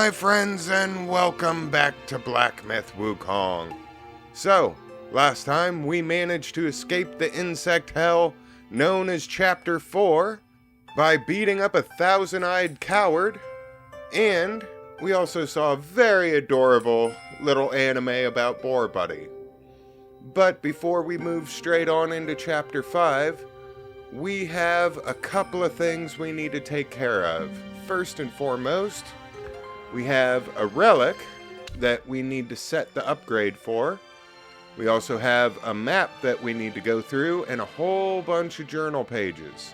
my friends, and welcome back to Black Myth Wukong. So, last time we managed to escape the insect hell known as Chapter 4 by beating up a thousand-eyed coward, and we also saw a very adorable little anime about Boar Buddy. But before we move straight on into Chapter 5, we have a couple of things we need to take care of. First and foremost, we have a relic that we need to set the upgrade for. We also have a map that we need to go through and a whole bunch of journal pages.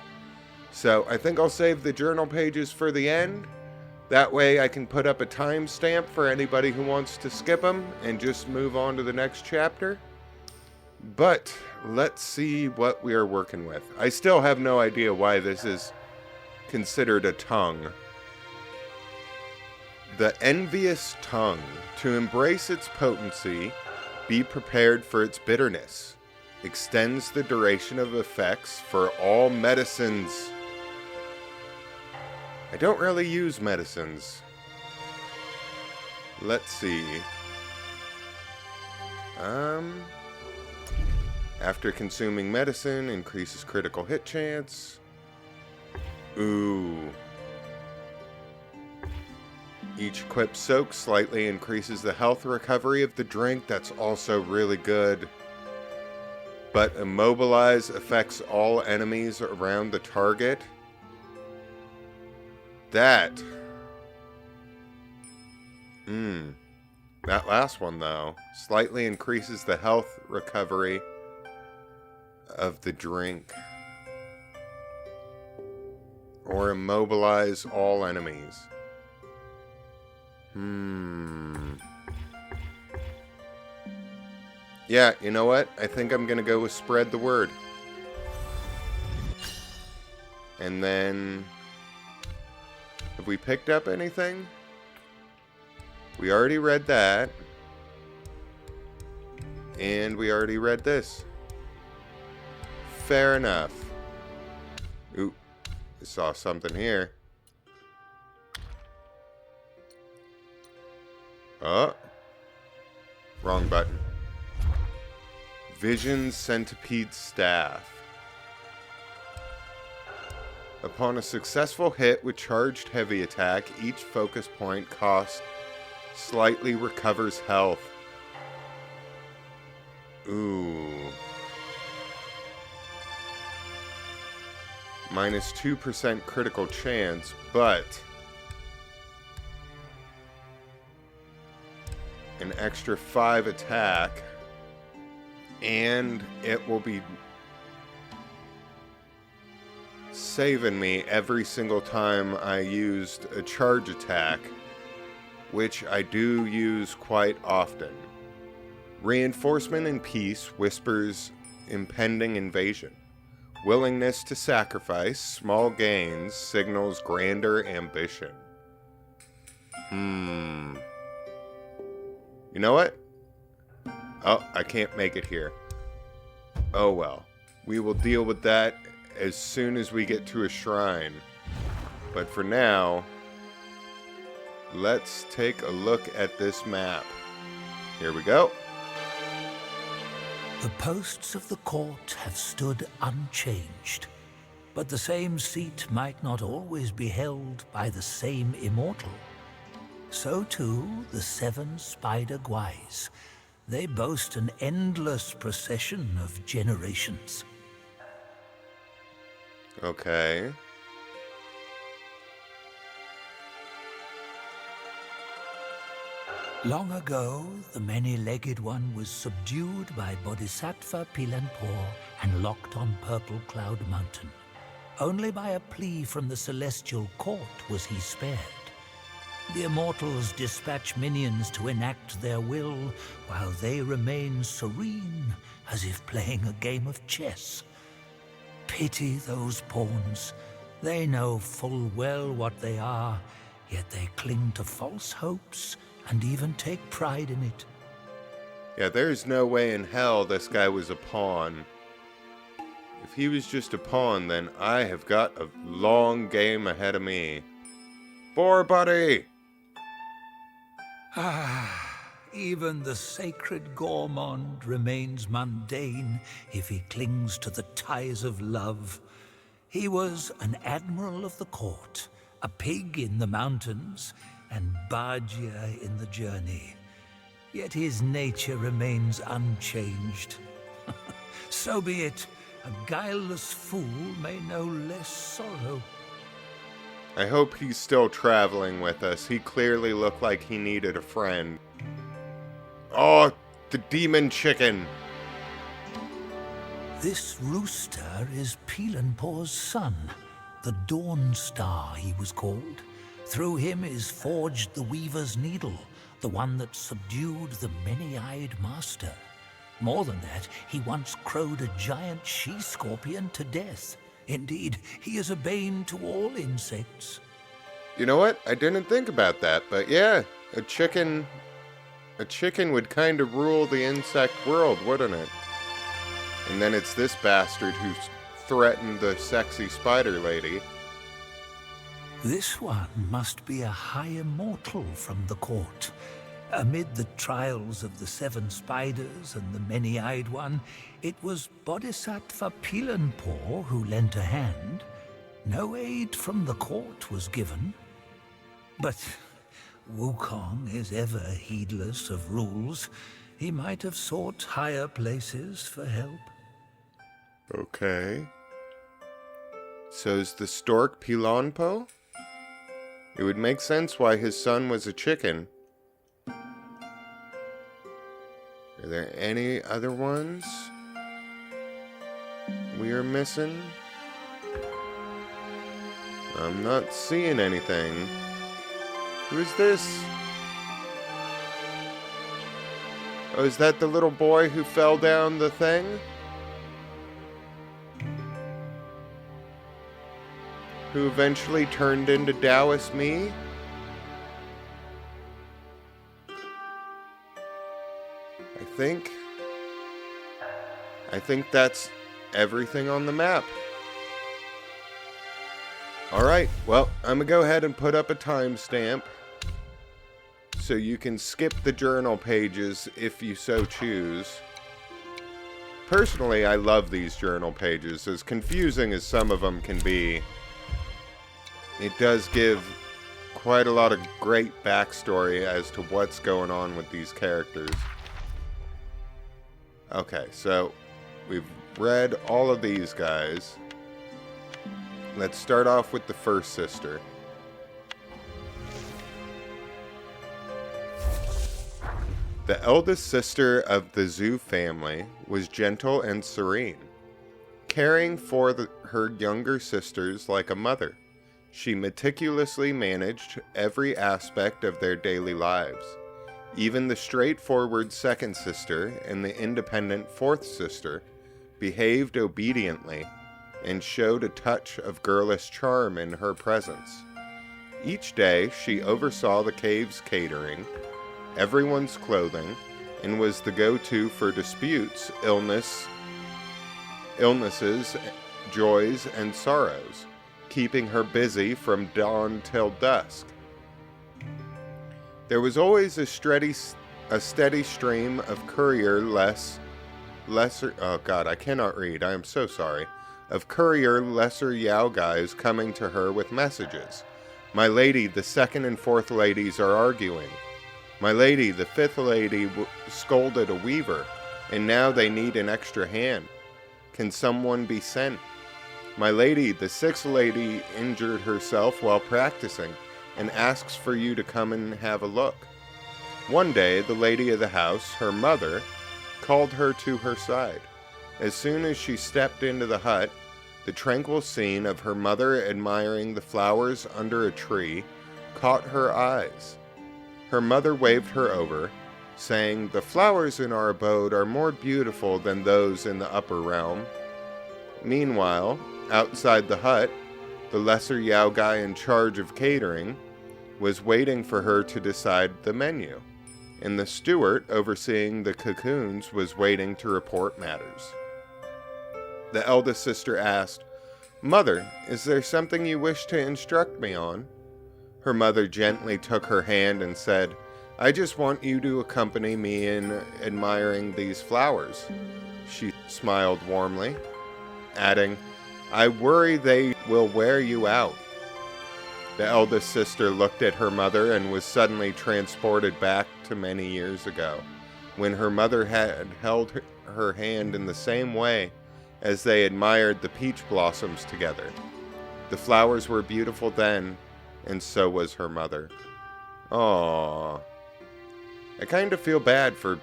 So I think I'll save the journal pages for the end. That way I can put up a timestamp for anybody who wants to skip them and just move on to the next chapter. But let's see what we are working with. I still have no idea why this is considered a tongue. The envious tongue. To embrace its potency, be prepared for its bitterness. Extends the duration of effects for all medicines. I don't really use medicines. Let's see. After consuming medicine, increases critical hit chance. Ooh. Each equipped soak slightly increases the health recovery of the drink. That's also really good. But immobilize affects all enemies around the target. That last one, though, slightly increases the health recovery of the drink. Or immobilize all enemies. Yeah, you know what? I think I'm gonna go with spread the word. And then, have we picked up anything? We already read that. And we already read this. Fair enough. Ooh, I saw something here. Oh. Wrong button. Vision Centipede Staff. Upon a successful hit with charged heavy attack, each focus point cost slightly recovers health. Ooh. Minus 2% critical chance, but an extra 5 attack, and it will be saving me every single time I used a charge attack, which I do use quite often. Reinforcement and peace whispers impending invasion. Willingness to sacrifice small gains signals grander ambition. You know what? Oh, I can't make it here. Oh well. We will deal with that as soon as we get to a shrine. But for now, let's take a look at this map. Here we go. The posts of the court have stood unchanged, but the same seat might not always be held by the same immortal. So too the 7 Spider Guys. They boast an endless procession of generations. Okay. Long ago, the many-legged one was subdued by Bodhisattva Pilanpur and locked on Purple Cloud Mountain. Only by a plea from the Celestial Court was he spared. The Immortals dispatch minions to enact their will, while they remain serene, as if playing a game of chess. Pity those pawns. They know full well what they are, yet they cling to false hopes and even take pride in it. Yeah, there's no way in hell this guy was a pawn. If he was just a pawn, then I have got a long game ahead of me. Boar Buddy! Even the sacred gourmand remains mundane if he clings to the ties of love. He was an admiral of the court, a pig in the mountains, and bargier in the journey. Yet his nature remains unchanged. So be it. A guileless fool may know less sorrow. I hope he's still traveling with us. He clearly looked like he needed a friend. Oh, the demon chicken. This rooster is Pilanpor's son, the Dawn Star he was called. Through him is forged the weaver's needle, the one that subdued the many-eyed master. More than that, he once crowed a giant she-scorpion to death. Indeed, he is a bane to all insects. You know what? I didn't think about that, but yeah, a chicken would kind of rule the insect world, wouldn't it? And then it's this bastard who threatened the sexy spider lady. This one must be a high immortal from the court. Amid the trials of the 7 spiders and the many-eyed one, it was Bodhisattva Pilanpor who lent a hand. No aid from the court was given. But Wukong is ever heedless of rules. He might have sought higher places for help. Okay. So is the stork Pilanpo? It would make sense why his son was a chicken. Are there any other ones we are missing? I'm not seeing anything. Who's this? Oh, is that the little boy who fell down the thing? Who eventually turned into Taoist me? I think that's everything on the map. Alright, well, I'm gonna go ahead and put up a timestamp so you can skip the journal pages if you so choose. Personally, I love these journal pages. As confusing as some of them can be, it does give quite a lot of great backstory as to what's going on with these characters. Okay, so we've read all of these guys. Let's start off with the first sister. The eldest sister of the Zhu family was gentle and serene, caring for her younger sisters like a mother. She meticulously managed every aspect of their daily lives. Even the straightforward second sister and the independent fourth sister behaved obediently and showed a touch of girlish charm in her presence. Each day she oversaw the cave's catering, everyone's clothing, and was the go-to for disputes, illnesses, joys, and sorrows, keeping her busy from dawn till dusk. There was always a steady stream of courier lesser Yao guys coming to her with messages. My lady, the second and fourth ladies are arguing. My lady, the fifth lady scolded a weaver, and now they need an extra hand. Can someone be sent? My lady, the sixth lady injured herself while practicing, and asks for you to come and have a look. One day, the lady of the house, her mother, called her to her side. As soon as she stepped into the hut, the tranquil scene of her mother admiring the flowers under a tree caught her eyes. Her mother waved her over, saying, "The flowers in our abode are more beautiful than those in the upper realm." Meanwhile, outside the hut, the lesser Yao guy in charge of catering was waiting for her to decide the menu, and the steward overseeing the cocoons was waiting to report matters. The eldest sister asked, "Mother, is there something you wish to instruct me on?" Her mother gently took her hand and said, I just want you to accompany me in admiring these flowers." She smiled warmly, adding, "I worry they will wear you out." The eldest sister looked at her mother and was suddenly transported back to many years ago, when her mother had held her hand in the same way as they admired the peach blossoms together. The flowers were beautiful then, and so was her mother. Aww. I kind of feel bad for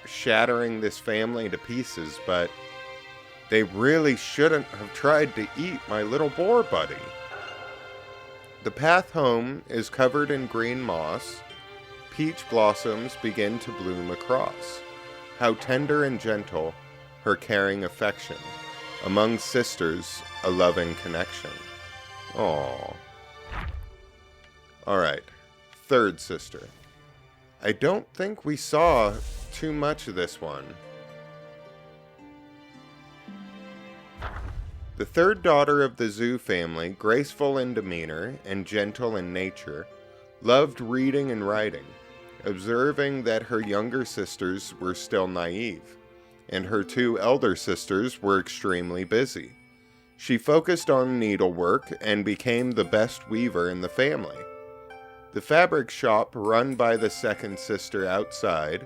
shattering this family to pieces, but they really shouldn't have tried to eat my little boar buddy. The path home is covered in green moss. Peach blossoms begin to bloom across. How tender and gentle her caring affection. Among sisters, a loving connection. Aww. Alright, third sister. I don't think we saw too much of this one. The third daughter of the Zoo family, graceful in demeanor and gentle in nature, loved reading and writing, observing that her younger sisters were still naive, and her two elder sisters were extremely busy. She focused on needlework and became the best weaver in the family. The fabric shop run by the second sister outside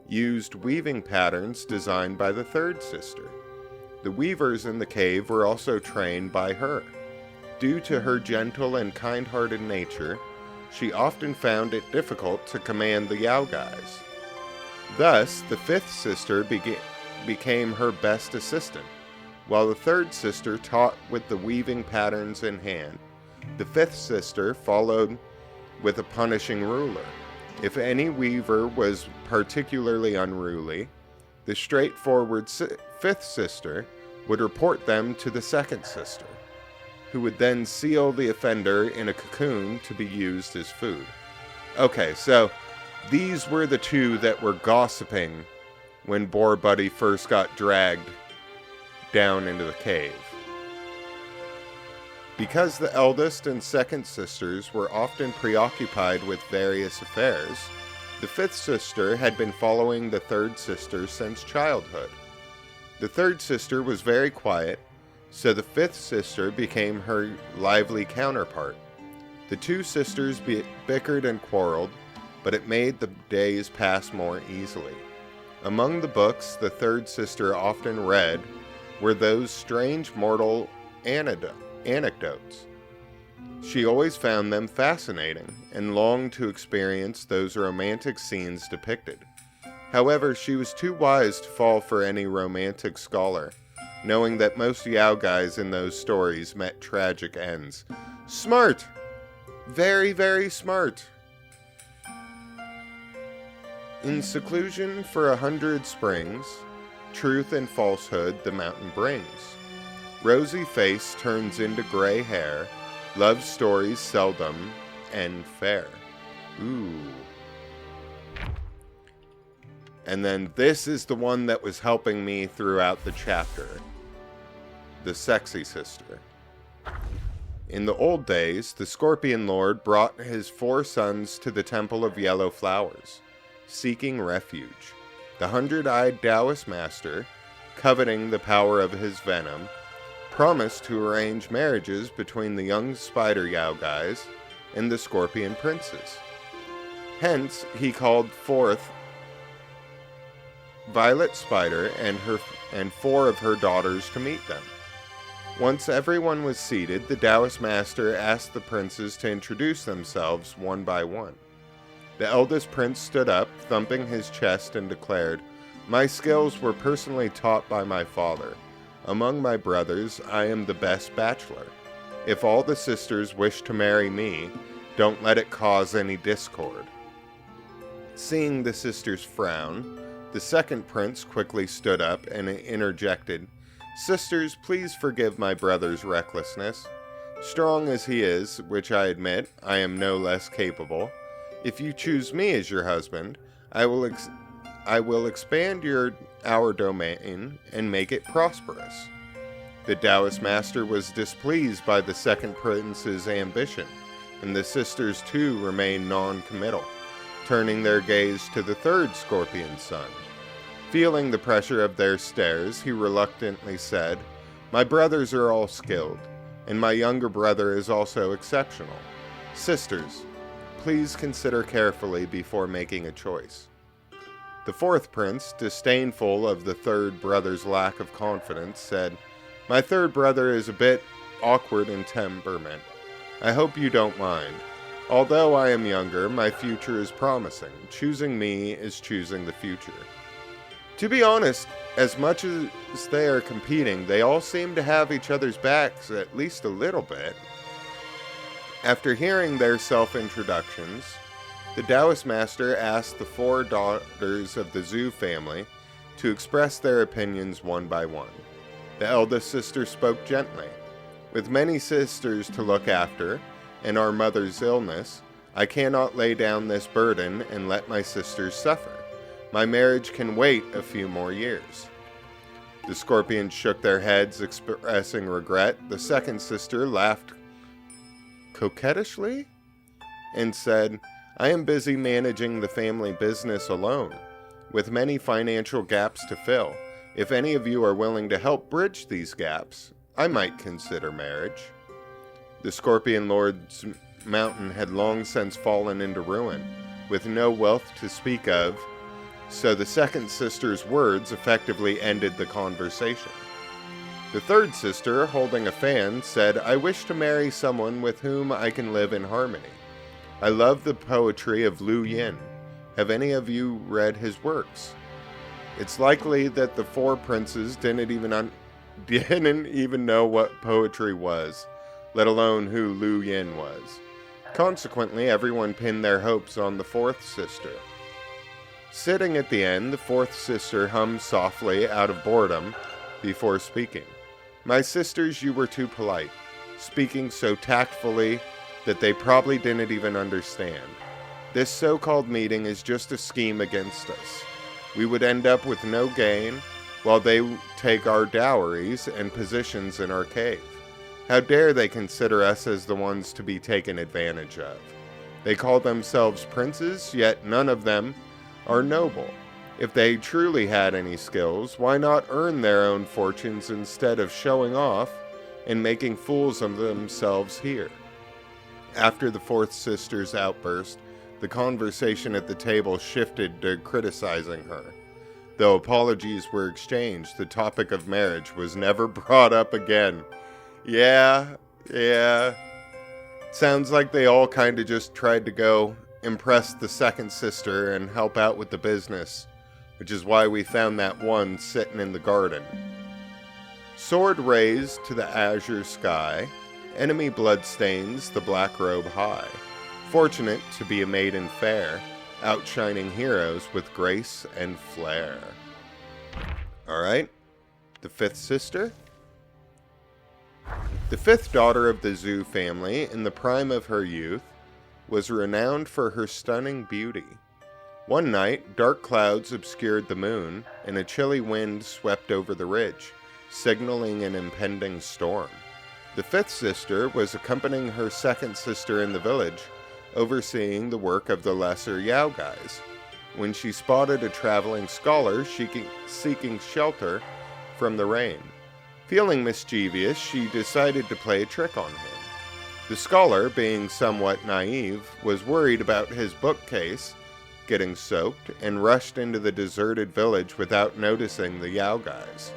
used weaving patterns designed by the third sister. The weavers in the cave were also trained by her. Due to her gentle and kind-hearted nature, she often found it difficult to command the Yao guys. Thus, the fifth sister became her best assistant, while the third sister taught with the weaving patterns in hand. The fifth sister followed with a punishing ruler. If any weaver was particularly unruly, the straightforward fifth sister would report them to the second sister, who would then seal the offender in a cocoon to be used as food. Okay, so these were the two that were gossiping when Boar Buddy first got dragged down into the cave. Because the eldest and second sisters were often preoccupied with various affairs, the fifth sister had been following the third sister since childhood. The third sister was very quiet, so the fifth sister became her lively counterpart. The two sisters bickered and quarreled, but it made the days pass more easily. Among the books the third sister often read were those strange mortal anecdotes. She always found them fascinating and longed to experience those romantic scenes depicted. However, she was too wise to fall for any romantic scholar, knowing that most Yao guys in those stories met tragic ends. Smart! Very, very smart. In seclusion for 100 springs, truth and falsehood the mountain brings. Rosy face turns into gray hair, love stories seldom end fair. Ooh. And then this is the one that was helping me throughout the chapter. The sexy sister. In the old days, the Scorpion Lord brought his 4 sons to the Temple of Yellow Flowers, seeking refuge. The 100-eyed Taoist master, coveting the power of his venom, promised to arrange marriages between the young spider Yao guys and the Scorpion Princes. Hence, he called forth Violet Spider and 4 of her daughters to meet them. Once everyone was seated, the Taoist master asked the princes to introduce themselves one by one. The eldest prince stood up, thumping his chest, and declared, "My skills were personally taught by my father. Among my brothers, I am the best bachelor. If all the sisters wish to marry me, don't let it cause any discord." Seeing the sisters frown, the second prince quickly stood up and interjected, "Sisters, please forgive my brother's recklessness. Strong as he is, which I admit I am no less capable, if you choose me as your husband, I will expand our domain and make it prosperous." The Taoist master was displeased by the second prince's ambition, and the sisters too remained non-committal. turning their gaze to the third scorpion son. Feeling the pressure of their stares, he reluctantly said, "My brothers are all skilled, and my younger brother is also exceptional. Sisters, please consider carefully before making a choice." The fourth prince, disdainful of the third brother's lack of confidence, said, "My third brother is a bit awkward in temperament. I hope you don't mind. Although I am younger, my future is promising. Choosing me is choosing the future." To be honest, as much as they are competing, they all seem to have each other's backs at least a little bit. After hearing their self-introductions, the Taoist master asked the 4 daughters of the Zhu family to express their opinions one by one. The eldest sister spoke gently. "With many sisters to look after, and our mother's illness, I cannot lay down this burden and let my sisters suffer. My marriage can wait a few more years." The scorpions shook their heads, expressing regret. The second sister laughed coquettishly and said, "I am busy managing the family business alone, with many financial gaps to fill. If any of you are willing to help bridge these gaps, I might consider marriage." The Scorpion Lord's mountain had long since fallen into ruin, with no wealth to speak of, so the second sister's words effectively ended the conversation. The third sister, holding a fan, said, "I wish to marry someone with whom I can live in harmony. I love the poetry of Liu Yin. Have any of you read his works?" It's likely that the 4 princes didn't even know what poetry was, let alone who Liu Yin was. Consequently, everyone pinned their hopes on the fourth sister. Sitting at the end, the fourth sister hummed softly out of boredom before speaking. "My sisters, you were too polite, speaking so tactfully that they probably didn't even understand. This so-called meeting is just a scheme against us. We would end up with no gain, while they take our dowries and positions in our cave. How dare they consider us as the ones to be taken advantage of? They call themselves princes, yet none of them are noble. If they truly had any skills, why not earn their own fortunes instead of showing off and making fools of themselves here?" After the fourth sister's outburst, the conversation at the table shifted to criticizing her. Though apologies were exchanged, the topic of marriage was never brought up again. Yeah. Sounds like they all kind of just tried to go impress the second sister and help out with the business, which is why we found that one sitting in the garden. Sword raised to the azure sky, enemy bloodstains the black robe high. Fortunate to be a maiden fair, outshining heroes with grace and flair. Alright, the fifth sister. The fifth daughter of the Zhu family, in the prime of her youth, was renowned for her stunning beauty. One night, dark clouds obscured the moon, and a chilly wind swept over the ridge, signaling an impending storm. The fifth sister was accompanying her second sister in the village, overseeing the work of the lesser Yao guys, when she spotted a traveling scholar seeking shelter from the rain. Feeling mischievous, she decided to play a trick on him. The scholar, being somewhat naive, was worried about his bookcase getting soaked and rushed into the deserted village without noticing the Yao guys.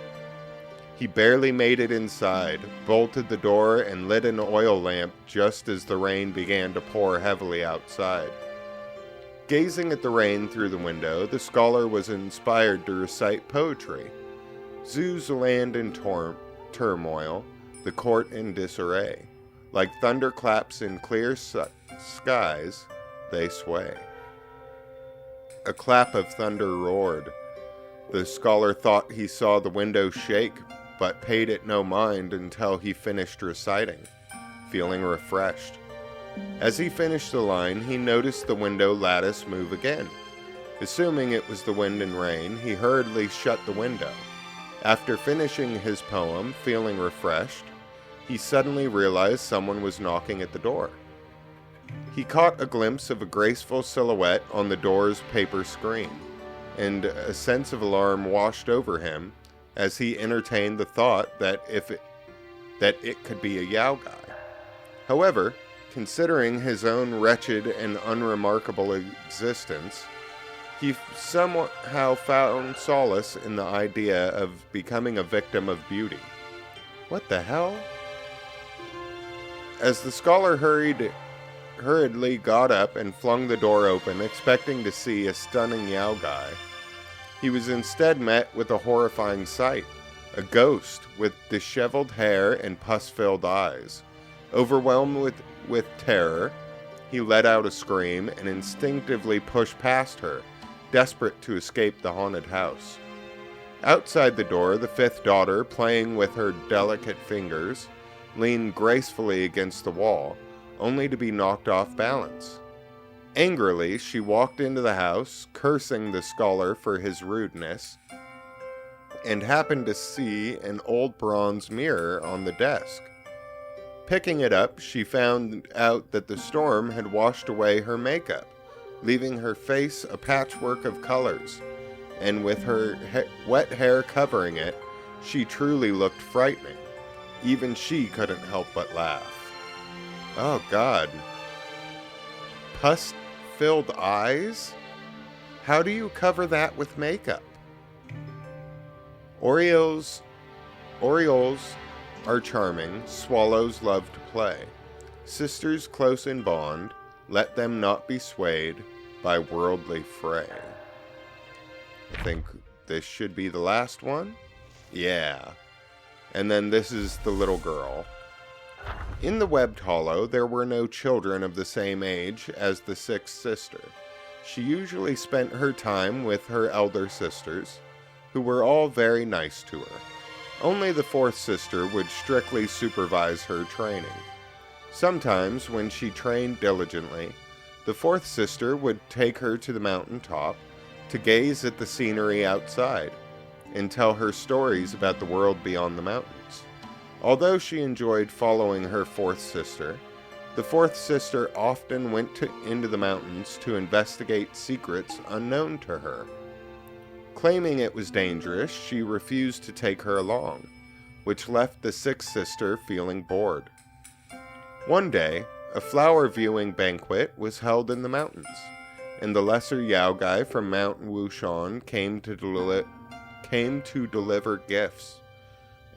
He barely made it inside, bolted the door, and lit an oil lamp just as the rain began to pour heavily outside. Gazing at the rain through the window, the scholar was inspired to recite poetry. Zhu's land in turmoil, the court in disarray. Like thunderclaps in clear skies, they sway. A clap of thunder roared. The scholar thought he saw the window shake, but paid it no mind until he finished reciting, feeling refreshed. As he finished the line, he noticed the window lattice move again. Assuming it was the wind and rain, he hurriedly shut the window. After finishing his poem, feeling refreshed, he suddenly realized someone was knocking at the door. He caught a glimpse of a graceful silhouette on the door's paper screen, and a sense of alarm washed over him as he entertained the thought that it could be a Yao guy. However, considering his own wretched and unremarkable existence, he somehow found solace in the idea of becoming a victim of beauty. What the hell? As the scholar hurriedly got up and flung the door open, expecting to see a stunning Yao guy, he was instead met with a horrifying sight. A ghost with disheveled hair and pus-filled eyes. Overwhelmed with terror, he let out a scream and instinctively pushed past her, desperate to escape the haunted house. Outside the door, the fifth daughter, playing with her delicate fingers, leaned gracefully against the wall, only to be knocked off balance. Angrily, she walked into the house, cursing the scholar for his rudeness, and happened to see an old bronze mirror on the desk. Picking it up, she found out that the storm had washed away her makeup, leaving her face a patchwork of colors, and with her wet hair covering it, she truly looked frightening. Even she couldn't help but laugh. Oh God. Pus-filled eyes? How do you cover that with makeup? Orioles are charming, swallows love to play. Sisters close in bond, let them not be swayed by worldly fray. I think this should be the last one. Yeah. And then this is the little girl. In the webbed hollow, there were no children of the same age as the sixth sister. She usually spent her time with her elder sisters, who were all very nice to her. Only the fourth sister would strictly supervise her training. Sometimes, when she trained diligently, the fourth sister would take her to the mountain top to gaze at the scenery outside and tell her stories about the world beyond the mountains. Although she enjoyed following her fourth sister, the fourth sister often went into the mountains to investigate secrets unknown to her. Claiming it was dangerous, she refused to take her along, which left the sixth sister feeling bored. One day, a flower viewing banquet was held in the mountains, and the lesser Yao guy from Mount Wushan came to deliver gifts.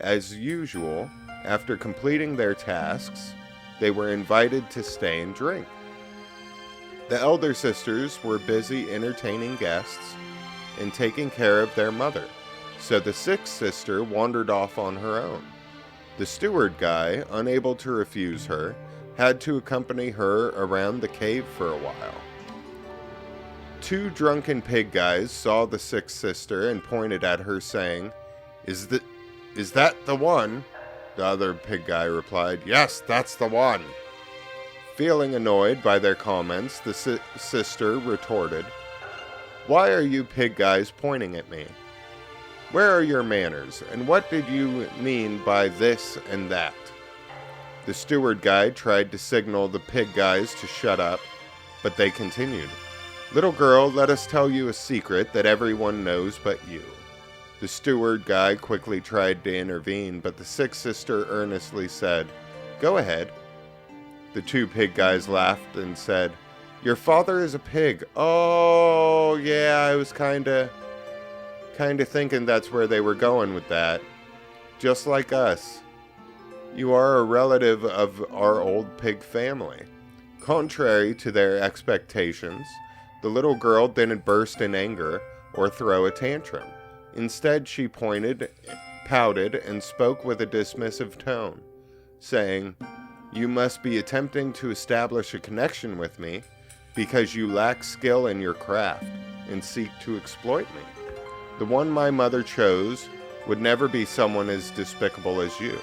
As usual, after completing their tasks, they were invited to stay and drink. The elder sisters were busy entertaining guests and taking care of their mother, so the sixth sister wandered off on her own. The steward guy, unable to refuse her, had to accompany her around the cave for a while. Two drunken pig guys saw the sixth sister and pointed at her, saying, Is that the one?" The other pig guy replied, "Yes, that's the one." Feeling annoyed by their comments, the sister retorted, "Why are you pig guys pointing at me? Where are your manners, and what did you mean by this and that?" The steward guy tried to signal the pig guys to shut up, but they continued. "Little girl, let us tell you a secret that everyone knows but you." The steward guy quickly tried to intervene, but the sixth sister earnestly said, "Go ahead." The two pig guys laughed and said, "Your father is a pig." Oh, yeah, I was kinda thinking that's where they were going with that. Just like us. You are a relative of our old pig family. Contrary to their expectations, the little girl didn't burst in anger or throw a tantrum. Instead, she pouted, and spoke with a dismissive tone, saying, "You must be attempting to establish a connection with me because you lack skill in your craft and seek to exploit me. The one my mother chose would never be someone as despicable as you."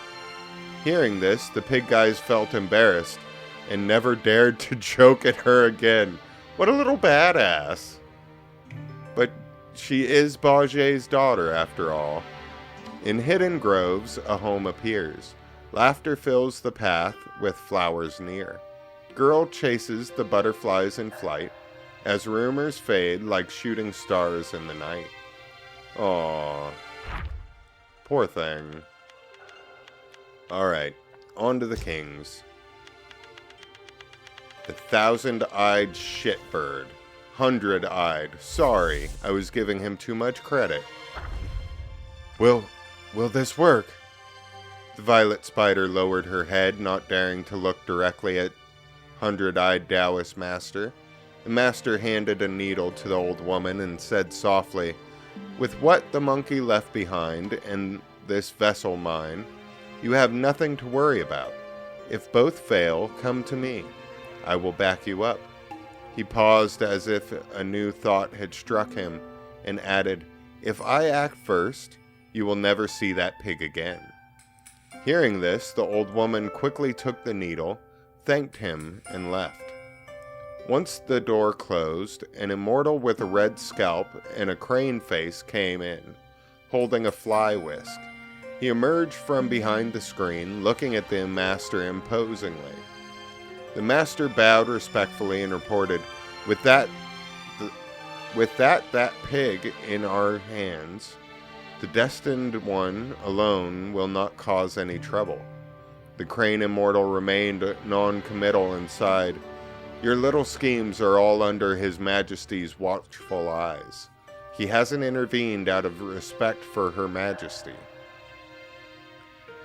Hearing this, the pig guys felt embarrassed and never dared to joke at her again. What a little badass. But she is Bajé's daughter, after all. In hidden groves, a home appears. Laughter fills the path with flowers near. Girl chases the butterflies in flight, as rumors fade like shooting stars in the night. Aww. Poor thing. Alright, on to the kings. The 1,000-eyed shitbird. 100-eyed. Sorry, I was giving him too much credit. Will this work? The violet spider lowered her head, not daring to look directly at 100-eyed Taoist master. The master handed a needle to the old woman and said softly, "With what the monkey left behind and this vessel mine, you have nothing to worry about. If both fail, come to me. I will back you up." He paused as if a new thought had struck him and added, "If I act first, you will never see that pig again." Hearing this, the old woman quickly took the needle, thanked him, and left. Once the door closed, an immortal with a red scalp and a crane face came in, holding a fly whisk. He emerged from behind the screen, looking at the master imposingly. The master bowed respectfully and reported, With that pig in our hands, the destined one alone will not cause any trouble." The crane immortal remained non-committal and sighed, "Your little schemes are all under His Majesty's watchful eyes. He hasn't intervened out of respect for Her Majesty."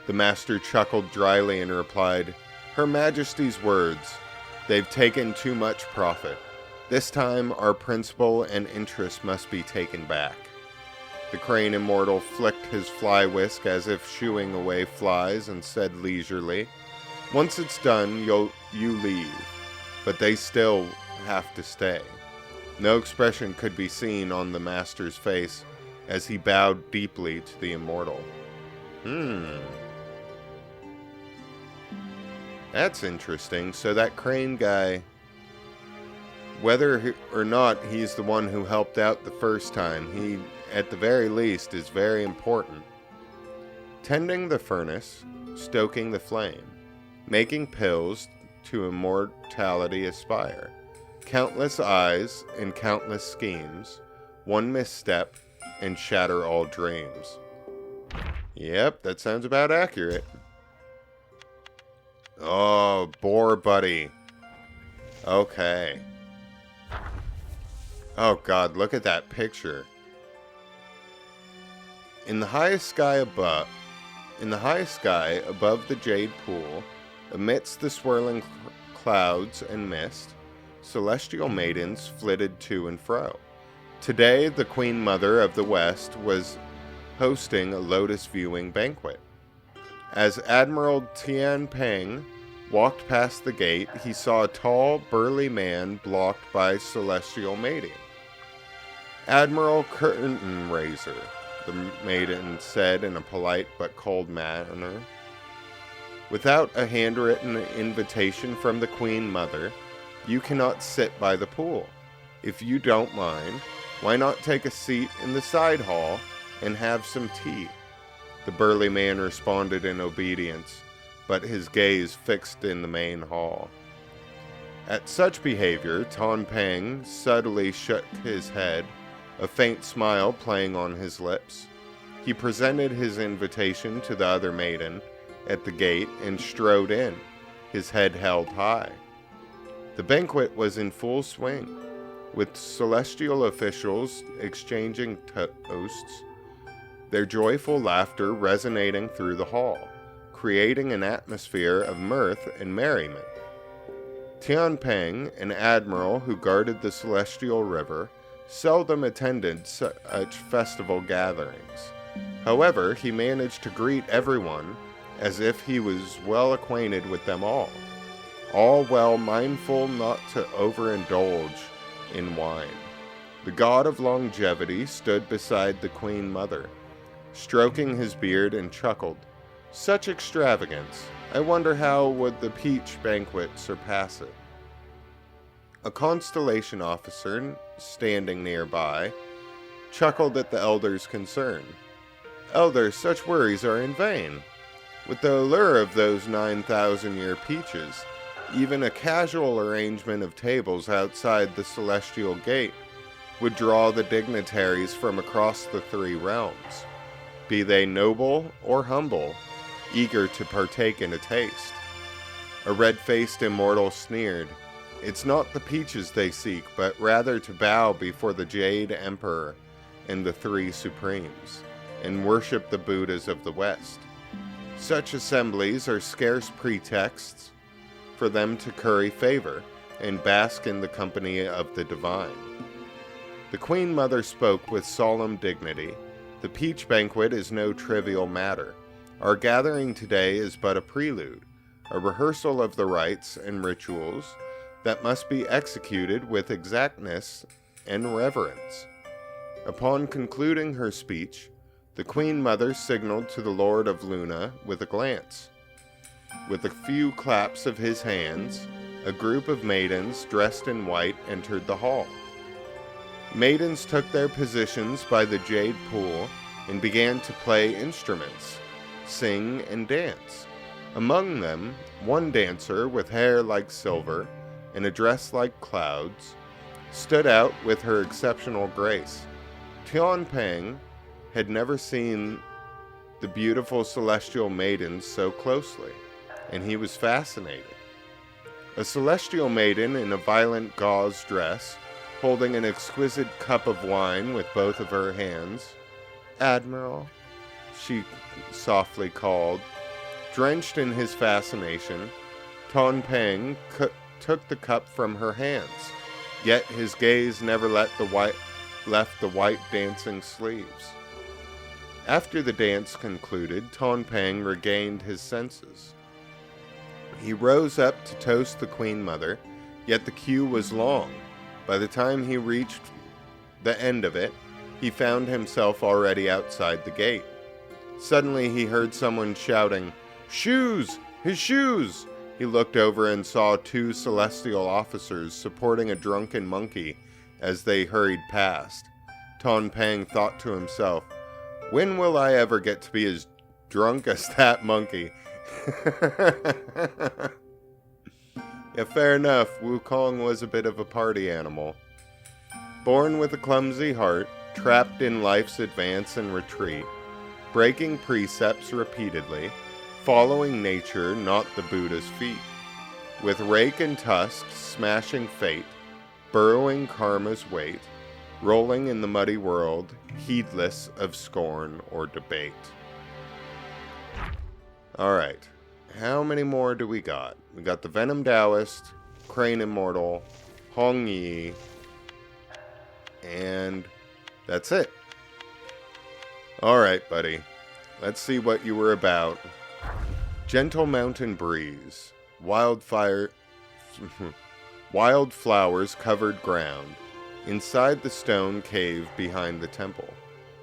The master chuckled dryly and replied, "Her Majesty's words. They've taken too much profit. This time our principle and interest must be taken back." The crane immortal flicked his fly whisk as if shooing away flies and said leisurely, "Once it's done, you leave, but they still have to stay." No expression could be seen on the master's face as he bowed deeply to the immortal. That's interesting. So that crane guy, whether or not he's the one who helped out the first time, he, at the very least, is very important. Tending the furnace, stoking the flame, making pills to immortality aspire. Countless eyes and countless schemes, one misstep and shatter all dreams. Yep, that sounds about accurate. Oh, Boar Buddy. Okay. Oh god, look at that picture. In the highest sky above the jade pool, amidst the swirling clouds and mist, celestial maidens flitted to and fro. Today, the Queen Mother of the West was hosting a lotus viewing banquet. As Admiral Tian Peng walked past the gate, he saw a tall, burly man blocked by celestial mating. "Admiral Curtain Raiser," the maiden said in a polite but cold manner. "Without a handwritten invitation from the Queen Mother, you cannot sit by the pool. If you don't mind, why not take a seat in the side hall and have some tea?" The burly man responded in obedience, but his gaze fixed in the main hall. At such behavior, Tan Peng subtly shook his head, a faint smile playing on his lips. He presented his invitation to the other maiden at the gate and strode in, his head held high. The banquet was in full swing, with celestial officials exchanging toasts, their joyful laughter resonating through the hall, creating an atmosphere of mirth and merriment. Tian Peng, an admiral who guarded the celestial river, seldom attended such festival gatherings. However, he managed to greet everyone as if he was well acquainted with them all well mindful not to overindulge in wine. The god of longevity stood beside the Queen Mother, stroking his beard, and chuckled. "Such extravagance! I wonder how would the peach banquet surpass it?" A constellation officer, standing nearby, chuckled at the elder's concern. "Elder, such worries are in vain. With the allure of those 9,000-year peaches, Even a casual arrangement of tables outside the celestial gate would draw the dignitaries from across the three realms, be they noble or humble, eager to partake in a taste. A red-faced immortal sneered, "It's not the peaches they seek, but rather to bow before the Jade Emperor and the Three Supremes, and worship the Buddhas of the West. Such assemblies are scarce pretexts for them to curry favor and bask in the company of the divine." The Queen Mother spoke with solemn dignity. "The peach banquet is no trivial matter. Our gathering today is but a prelude, a rehearsal of the rites and rituals that must be executed with exactness and reverence." Upon concluding her speech, the Queen Mother signaled to the Lord of Luna with a glance. With a few claps of his hands, a group of maidens dressed in white entered the hall. Maidens took their positions by the jade pool and began to play instruments, sing, and dance. Among them, one dancer with hair like silver and a dress like clouds stood out with her exceptional grace. Tian Peng had never seen the beautiful celestial maidens so closely, and he was fascinated. A celestial maiden in a violet gauze dress, holding an exquisite cup of wine with both of her hands. "Admiral," she softly called. Drenched in his fascination, Tian Peng took the cup from her hands, yet his gaze never left the white dancing sleeves. After the dance concluded, Tian Peng regained his senses. He rose up to toast the Queen Mother, yet the queue was long. By the time he reached the end of it, he found himself already outside the gate. Suddenly he heard someone shouting, "Shoes! His shoes!" He looked over and saw two celestial officers supporting a drunken monkey as they hurried past. Tian Peng thought to himself, "When will I ever get to be as drunk as that monkey?" Yeah, fair enough. Wukong was a bit of a party animal. Born with a clumsy heart, trapped in life's advance and retreat, breaking precepts repeatedly, following nature, not the Buddha's feet. With rake and tusk, smashing fate, burrowing karma's weight, rolling in the muddy world, heedless of scorn or debate. Alright, how many more do we got? We got the Venom Taoist, Crane Immortal, Hong Yi, and that's it. Alright, buddy. Let's see what you were about. Gentle mountain breeze, wildflowers covered ground, inside the stone cave behind the temple.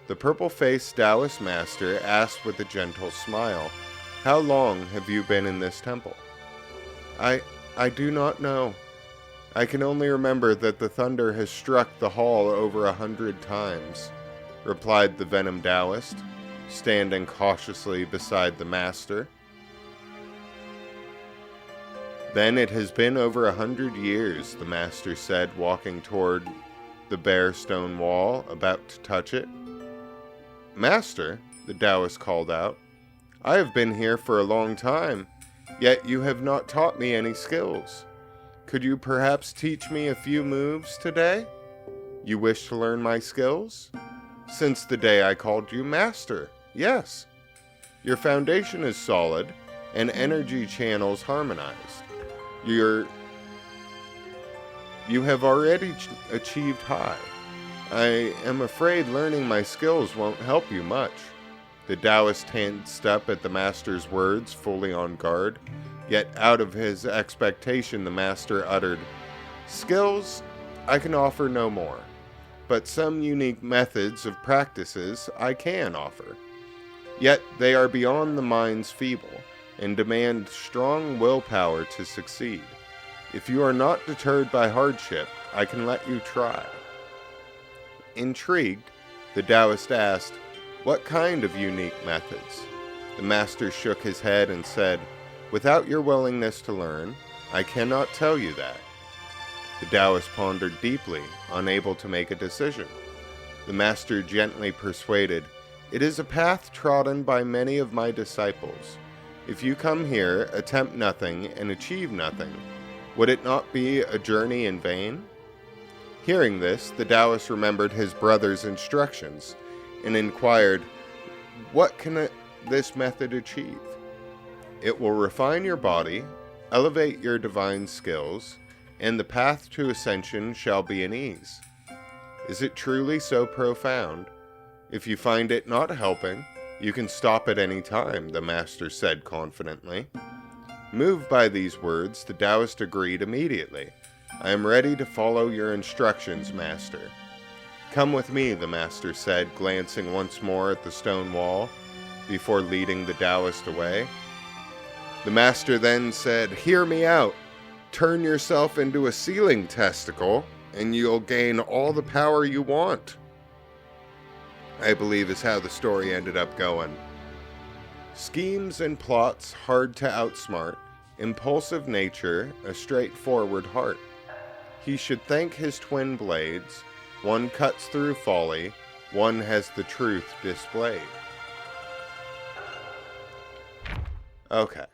The purple-faced Taoist master asked with a gentle smile, "How long have you been in this temple?" I do not know. I can only remember that the thunder has struck the hall over 100 times, replied the Venom Taoist, standing cautiously beside the master. Then it has been over 100 years, the master said, walking toward the bare stone wall, about to touch it. "Master," the Taoist called out, "I have been here for a long time, yet you have not taught me any skills. Could you perhaps teach me a few moves today? You wish to learn my skills? Since the day I called you master, yes. Your foundation is solid, and energy channels harmonized. You have already achieved high. I am afraid learning my skills won't help you much." The Taoist tensed up at the master's words, fully on guard. Yet out of his expectation, the master uttered, "Skills, I can offer no more, but some unique methods of practices I can offer. Yet they are beyond the mind's feeble, and demand strong willpower to succeed. If you are not deterred by hardship, I can let you try." Intrigued, the Taoist asked, "What kind of unique methods?" The master shook his head and said, "Without your willingness to learn, I cannot tell you that. The Taoist pondered deeply, unable to make a decision. The master gently persuaded, "It is a path trodden by many of my disciples. If you come here, attempt nothing, and achieve nothing, would it not be a journey in vain?" Hearing this, the Taoist remembered his brother's instructions and inquired, "What can this method achieve?" "It will refine your body, elevate your divine skills, and the path to ascension shall be an ease." "Is it truly so profound? If you find it not helping, you can stop at any time," the master said confidently. Moved by these words, the Taoist agreed immediately. "I am ready to follow your instructions, master." "Come with me," the master said, glancing once more at the stone wall before leading the Taoist away. The master then said, "Hear me out. Turn yourself into a ceiling testicle, and you'll gain all the power you want," I believe is how the story ended up going. Schemes and plots hard to outsmart, impulsive nature, a straightforward heart. He should thank his twin blades, one cuts through folly, one has the truth displayed. Okay.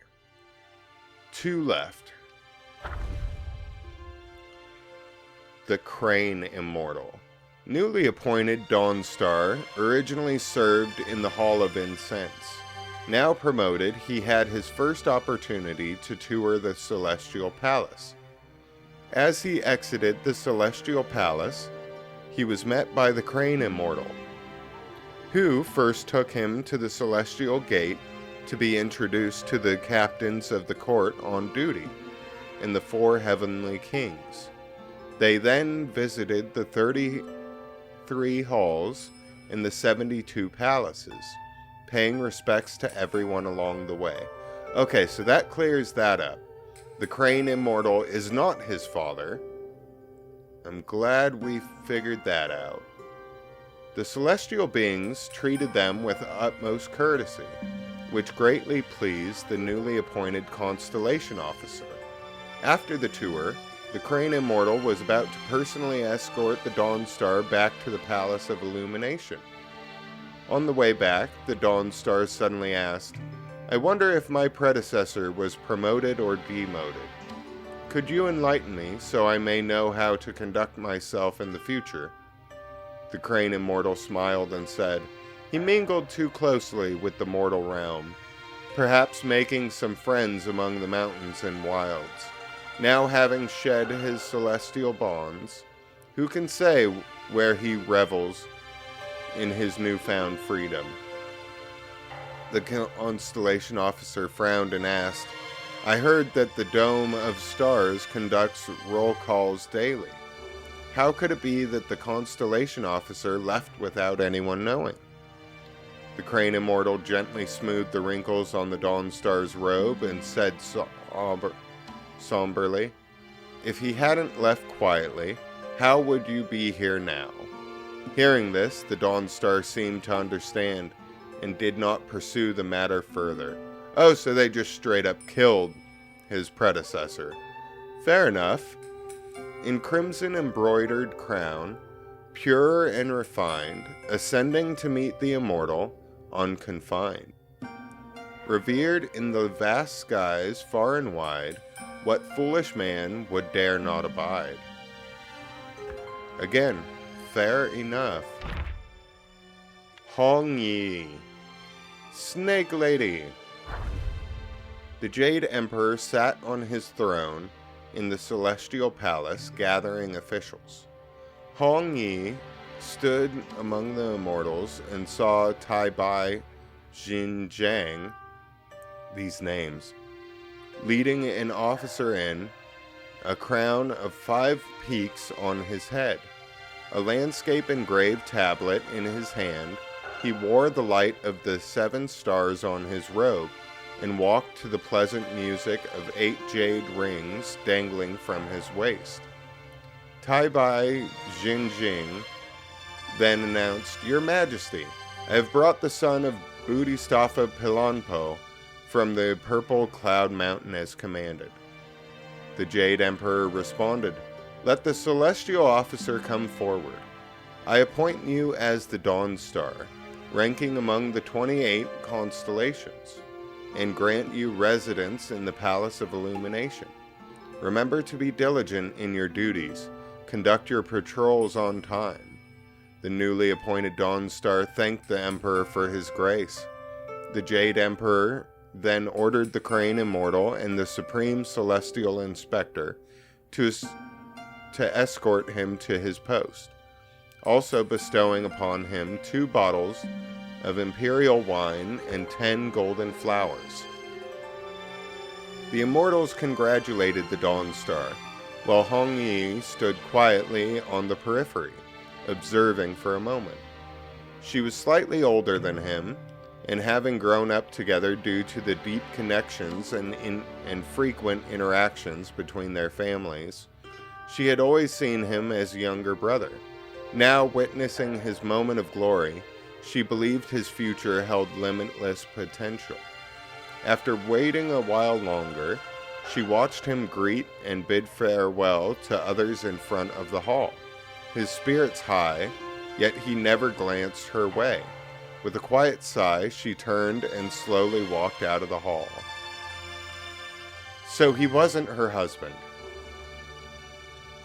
2 left. The Crane Immortal. Newly appointed Dawn Star, originally served in the Hall of Incense. Now promoted, he had his first opportunity to tour the Celestial Palace. As he exited the Celestial Palace, he was met by the Crane Immortal, who first took him to the Celestial Gate to be introduced to the captains of the court on duty and the 4 heavenly kings. They then visited the 33 halls and the 72 palaces, paying respects to everyone along the way. Okay, so that clears that up. The Crane Immortal is not his father. I'm glad we figured that out. The celestial beings treated them with utmost courtesy, which greatly pleased the newly appointed Constellation Officer. After the tour, the Crane Immortal was about to personally escort the Dawn Star back to the Palace of Illumination. On the way back, the Dawn Star suddenly asked, "I wonder if my predecessor was promoted or demoted. Could you enlighten me so I may know how to conduct myself in the future?" The Crane Immortal smiled and said, "He mingled too closely with the mortal realm, perhaps making some friends among the mountains and wilds. Now having shed his celestial bonds, who can say where he revels in his newfound freedom?" The Constellation Officer frowned and asked, "I heard that the Dome of Stars conducts roll calls daily. How could it be that the Constellation Officer left without anyone knowing?" The Crane Immortal gently smoothed the wrinkles on the Dawn Star's robe and said somberly, "If he hadn't left quietly, how would you be here now?" Hearing this, the Dawn Star seemed to understand and did not pursue the matter further. Oh, so they just straight up killed his predecessor. Fair enough. In crimson embroidered crown, pure and refined, ascending to meet the immortal, unconfined. Revered in the vast skies far and wide, what foolish man would dare not abide? Again, fair enough. Hong Yi. Snake Lady. The Jade Emperor sat on his throne in the Celestial Palace, gathering officials. Hong Yi stood among the immortals and saw Tai Bai Jin Jiang, these names, leading an officer in, a crown of 5 peaks on his head, a landscape engraved tablet in his hand. He wore the light of the 7 stars on his robe and walked to the pleasant music of 8 jade rings dangling from his waist. Tai Bai Jinjing then announced, "Your Majesty, I have brought the son of Bodhisattva Pilanpo from the Purple Cloud Mountain as commanded." The Jade Emperor responded, "Let the celestial officer come forward. I appoint you as the Dawn Star, ranking among the 28 constellations, and grant you residence in the Palace of Illumination. Remember to be diligent in your duties. Conduct your patrols on time." The newly appointed Dawn Star thanked the Emperor for his grace. The Jade Emperor then ordered the Crane Immortal and the Supreme Celestial Inspector to escort him to his post, also bestowing upon him 2 bottles of imperial wine and 10 golden flowers. The Immortals congratulated the Dawn Star, while Hong Yi stood quietly on the periphery, observing for a moment. She was slightly older than him, and having grown up together due to the deep connections and frequent interactions between their families, she had always seen him as a younger brother. Now, witnessing his moment of glory, she believed his future held limitless potential. After waiting a while longer, she watched him greet and bid farewell to others in front of the hall. His spirits high, yet he never glanced her way. With a quiet sigh, she turned and slowly walked out of the hall. So he wasn't her husband.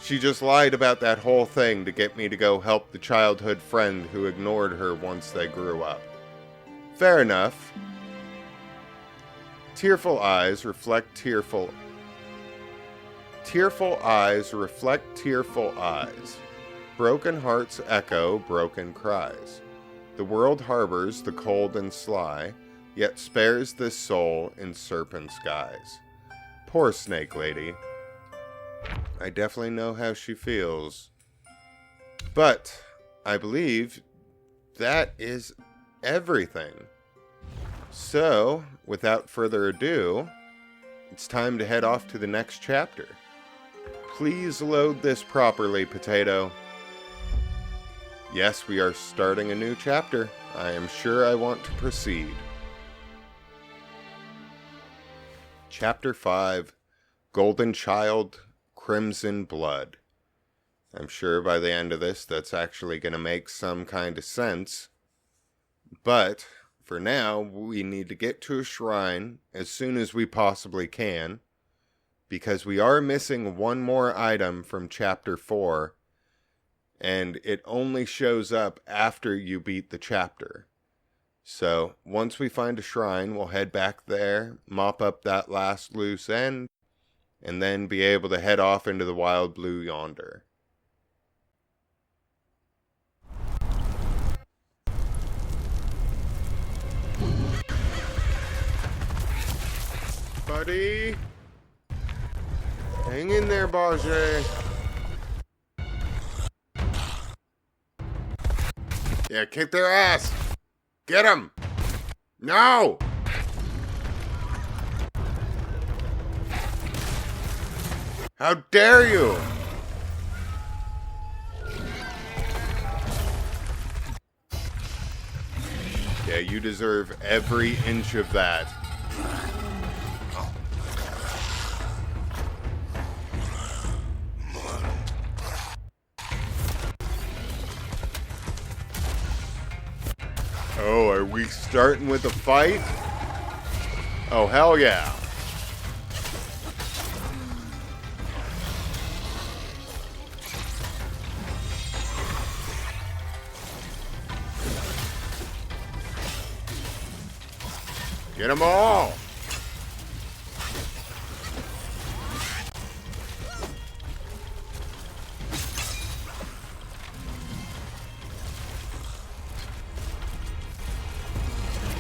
She just lied about that whole thing to get me to go help the childhood friend who ignored her once they grew up. Fair enough. Tearful eyes reflect tearful eyes. Broken hearts echo broken cries. The world harbors the cold and sly, yet spares this soul in serpent's guise. Poor Snake Lady. I definitely know how she feels. But I believe that is everything. So, without further ado, it's time to head off to the next chapter. Please load this properly, Potato. Yes, we are starting a new chapter. I am sure I want to proceed. Chapter 5, Golden Child, Crimson Blood. I'm sure by the end of this that's actually going to make some kind of sense. But for now, we need to get to a shrine as soon as we possibly can, because we are missing one more item from Chapter 4, and it only shows up after you beat the chapter. So, once we find a shrine, we'll head back there, mop up that last loose end, and then be able to head off into the wild blue yonder. Buddy! Hang in there, Bajé! Yeah, kick their ass! Get them! No! How dare you! Yeah, you deserve every inch of that. Oh, are we starting with a fight? Oh, hell yeah. Get them all!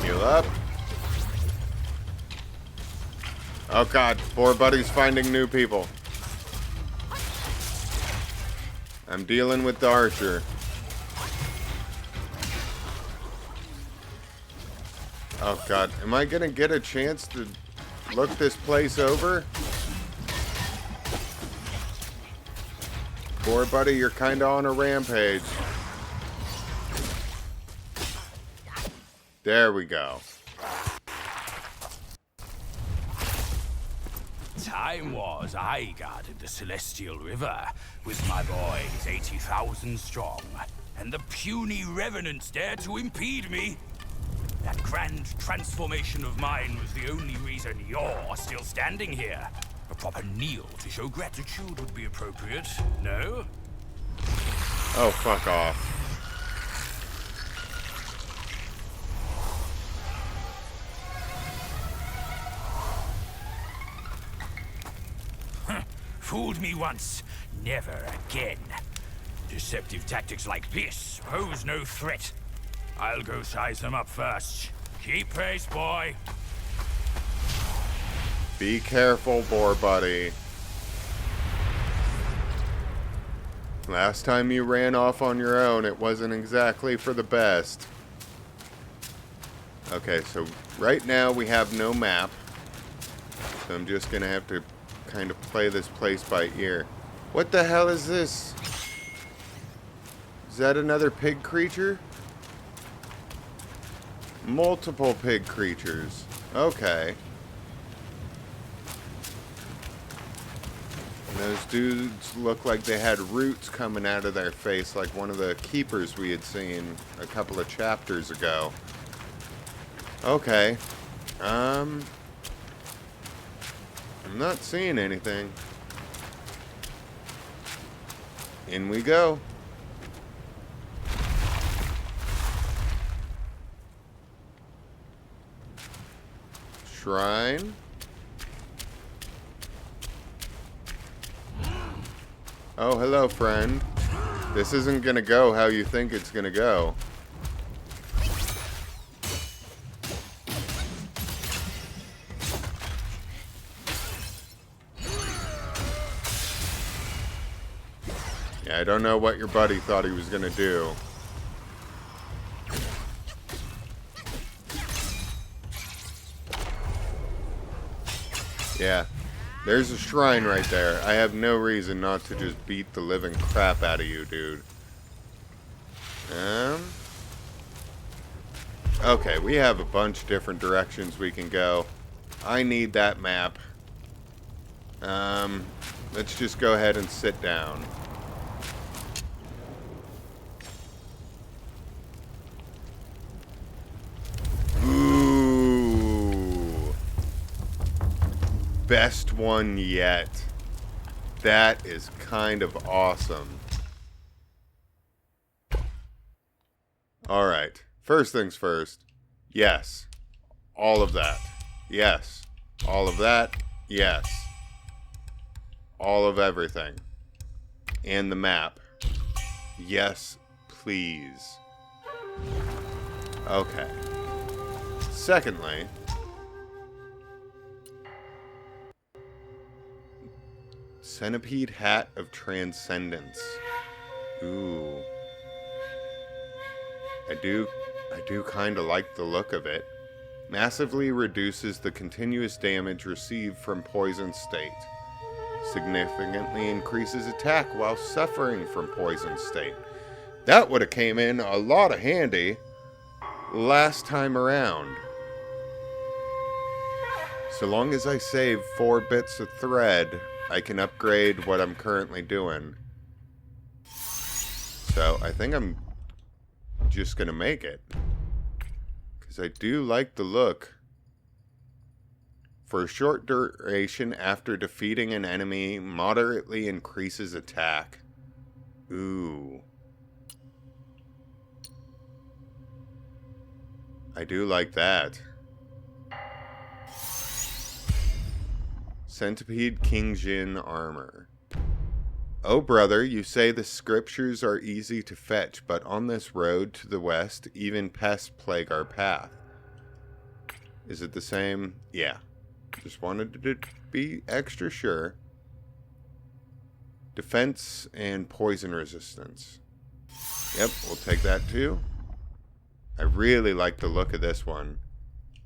Heal up. Oh god, poor buddy's finding new people. I'm dealing with the archer. Oh god, am I gonna get a chance to look this place over? Poor buddy, you're kinda on a rampage. There we go. time was I guarded the Celestial River with my boys 80,000 strong, and the puny revenants dared to impede me. That grand transformation of mine was the only reason you're still standing here. A proper kneel to show gratitude would be appropriate, no? Oh, fuck off. Fooled me once, never again. Deceptive tactics like this pose no threat. I'll go size them up first. Keep pace, boy. Be careful, boar buddy. Last time you ran off on your own, it wasn't exactly for the best. Okay, so right now we have no map. So I'm just gonna have to kind of play this place by ear. What the hell is this? Is that another pig creature? Multiple pig creatures. Okay. And those dudes look like they had roots coming out of their face, like one of the keepers we had seen a couple of chapters ago. Okay. I'm not seeing anything. In we go. Shrine. Oh, hello, friend. This isn't gonna go how you think it's gonna go. Yeah, I don't know what your buddy thought he was gonna do. Yeah, there's a shrine right there. I have no reason not to just beat the living crap out of you, dude. Okay, we have a bunch of different directions we can go. I need that map. Let's just go ahead and sit down. Ooh. Best one yet. That is kind of awesome. Alright. First things first. Yes. All of that. Yes. All of that. Yes. All of everything. And the map. Yes, please. Okay. Secondly, Centipede Hat of Transcendence. Ooh. I do kind of like the look of it. Massively reduces the continuous damage received from poison state. Significantly increases attack while suffering from poison state. That would have came in a lot of handy last time around. So long as I save 4 bits of thread, I can upgrade what I'm currently doing. So I think I'm just gonna make it. Because I do like the look. For a short duration after defeating an enemy, moderately increases attack. Ooh. I do like that. Centipede King Jin armor. Oh brother, you say the scriptures are easy to fetch, but on this road to the west, even pests plague our path. Is it the same? Yeah. Just wanted to be extra sure. Defense and poison resistance. Yep, we'll take that too. I really like the look of this one.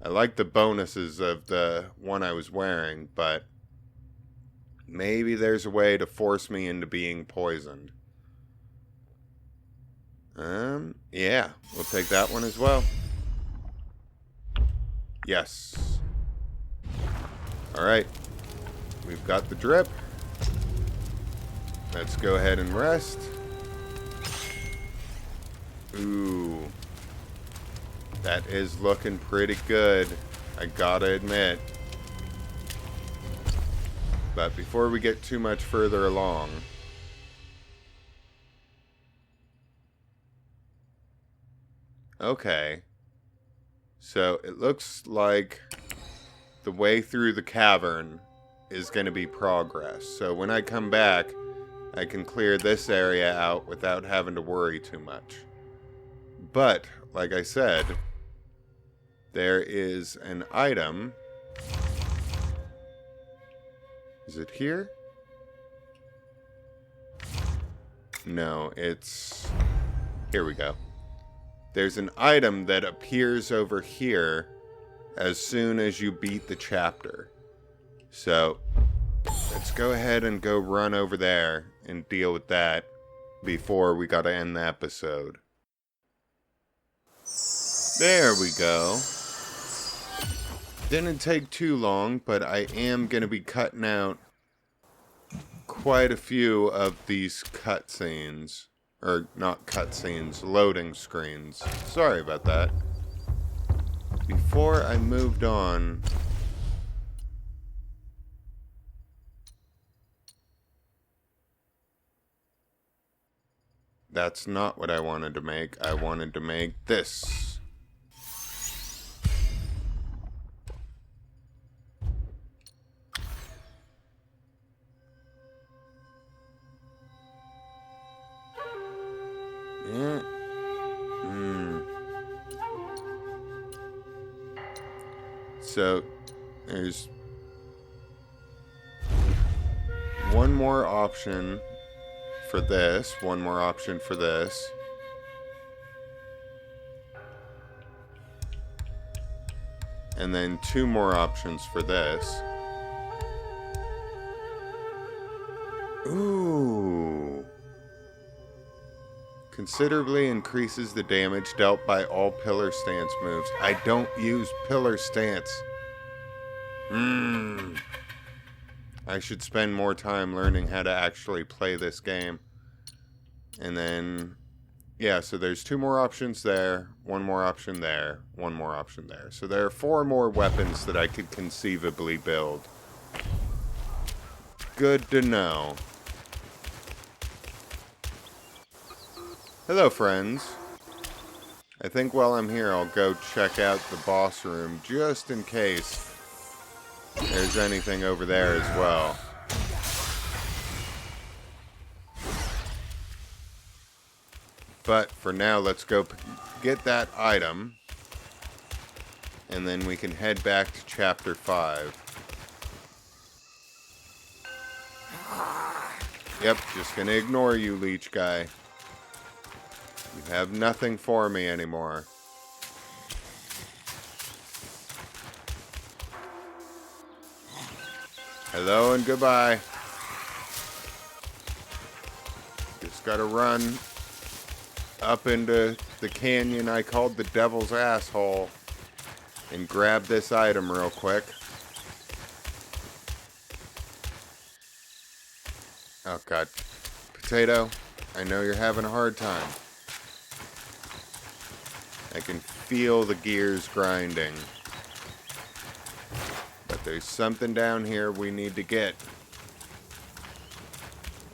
I like the bonuses of the one I was wearing, but maybe there's a way to force me into being poisoned. Yeah, we'll take that one as well. Yes. Alright. we've got the drip. Let's go ahead and rest. Ooh. That is looking pretty good, I gotta admit. But before we get too much further along, okay. So it looks like the way through the cavern is going to be progress. So when I come back, I can clear this area out without having to worry too much. But, like I said, there is an item. Is it here? No, it's... Here we go. There's an item that appears over here as soon as you beat the chapter. So, let's go ahead and go run over there and deal with that before we gotta end the episode. There we go. Didn't take too long, but I am gonna be cutting out quite a few of these cutscenes. Or, not cutscenes, loading screens. Sorry about that. Before I moved on... That's not what I wanted to make. I wanted to make this. Yeah. So, there's one more option for this, one more option for this. And then 2 more options for this. Ooh. Considerably increases the damage dealt by all pillar stance moves. I don't use pillar stance. I should spend more time learning how to actually play this game. And then, yeah, so there's 2 more options there, 1 more option there, 1 more option there. So there are 4 more weapons that I could conceivably build. Good to know. Hello, friends. I think while I'm here, I'll go check out the boss room just in case there's anything over there as well. But for now, let's go get that item. And then we can head back to chapter 5. Yep, just gonna ignore you, leech guy. You have nothing for me anymore. Hello and goodbye. Just gotta run up into the canyon I called the Devil's Asshole and grab this item real quick. Oh god. Potato, I know you're having a hard time. I can feel the gears grinding. But there's something down here we need to get.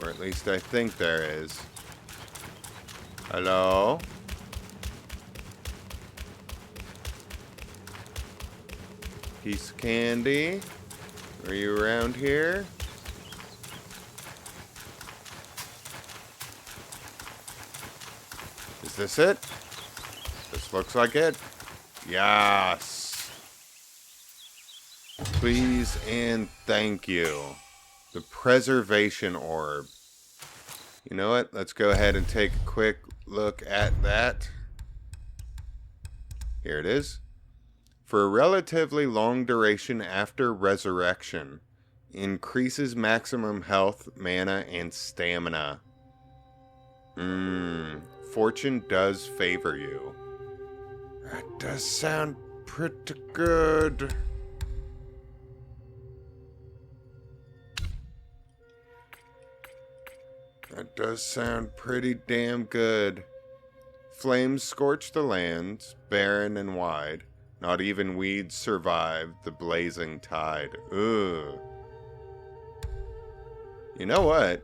Or at least I think there is. Hello? Piece of candy? Are you around here? Is this it? This looks like it. Yes. Please and thank you. The preservation orb. You know what? Let's go ahead and take a quick look at that. Here it is. For a relatively long duration after resurrection, increases maximum health, mana, and stamina. Fortune does favor you. That does sound pretty good. That does sound pretty damn good. Flames scorch the lands, barren and wide. Not even weeds survive the blazing tide. Ugh. You know what?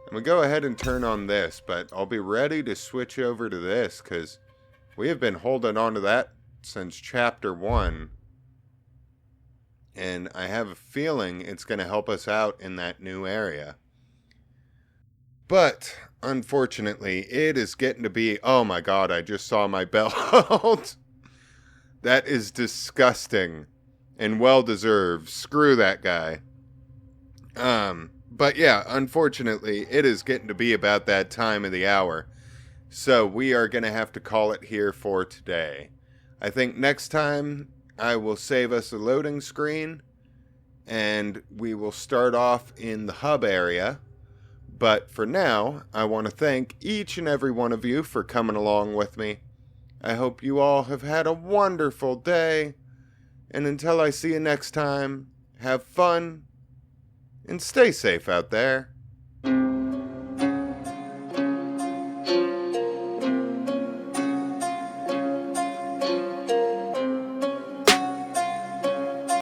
I'm going to go ahead and turn on this, but I'll be ready to switch over to this, because we have been holding on to that since Chapter 1. And I have a feeling it's going to help us out in that new area. But, unfortunately, it is getting to be... Oh my god, I just saw my belt. That is disgusting. And well-deserved. Screw that guy. But yeah, unfortunately, it is getting to be about that time of the hour. So we are going to have to call it here for today. I think next time I will save us a loading screen. And we will start off in the hub area. But for now, I want to thank each and every one of you for coming along with me. I hope you all have had a wonderful day. And until I see you next time, have fun. And stay safe out there.